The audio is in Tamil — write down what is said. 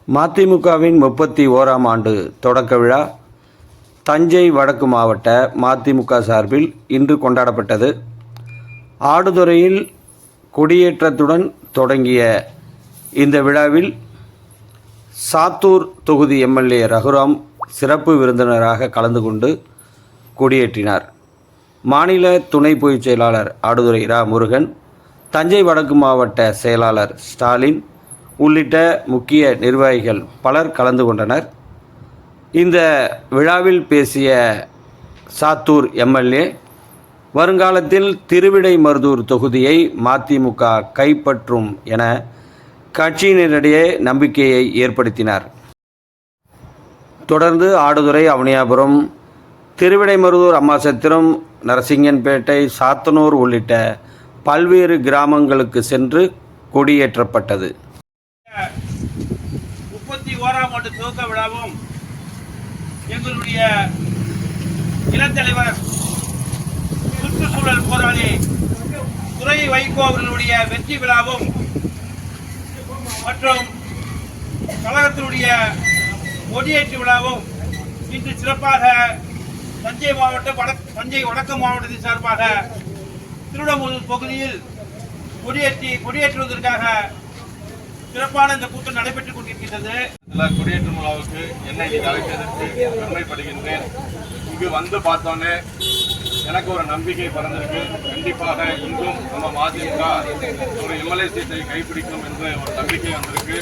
மதிமுகவின் 31ஆம் ஆண்டு தொடக்க விழா தஞ்சை வடக்கு மாவட்ட மதிமுக சார்பில் இன்று கொண்டாடப்பட்டது. ஆடுதுறையில் கொடியேற்றத்துடன் தொடங்கிய இந்த விழாவில் சாத்தூர் தொகுதி எம்எல்ஏ ரகுராம் சிறப்பு விருந்தினராக கலந்து கொண்டு கொடியேற்றினார். மாநில துணை பொதுச் செயலாளர் ஆடுதுறை ரா முருகன், தஞ்சை வடக்கு மாவட்ட செயலாளர் ஸ்டாலின் உள்ளிட்ட முக்கிய நிர்வாகிகள் பலர் கலந்து கொண்டனர். இந்த விழாவில் பேசிய சாத்தூர் எம்எல்ஏ, வருங்காலத்தில் திருவிடைமருதூர் தொகுதியை மதிமுக கைப்பற்றும் என கட்சியினரிடையே நம்பிக்கையை ஏற்படுத்தினார். தொடர்ந்து ஆடுதுறை, அவனியாபுரம், திருவிடைமருதூர், அம்மாசத்திரம், நரசிங்கன்பேட்டை, சாத்தனூர் உள்ளிட்ட பல்வேறு கிராமங்களுக்கு சென்று கொடியேற்றப்பட்டது. 31ஆம் ஆண்டு துவக்க விழாவும் எங்களுடைய இளந்தலைவர் சுற்றுச்சூழல் போராளி துரை வைகோ அவர்களுடைய வெற்றி விழாவும் மற்றும் கழகத்தினுடைய கொடியேற்று விழாவும் இன்று சிறப்பாக தஞ்சை வடக்கு மாவட்டத்தின் சார்பாக திருவிடைமருதூர் பகுதியில் கொடியேற்றுவதற்காக சிறப்பான இந்த கூட்டம் நடைபெற்றுக் கொண்டிருக்கின்றது. கொடியேற்று விழாவுக்கு என்னை அழைப்பதற்கு பெருமைப்படுகின்றேன். இங்கு வந்து பார்த்தோன்னே எனக்கு ஒரு நம்பிக்கை பிறந்திருக்கு. கண்டிப்பாக இங்கும் நம்ம மதிமுக ஒரு எம்எல்ஏ சீட்டை கைப்பிடிக்கும் என்று ஒரு நம்பிக்கை வந்திருக்கு.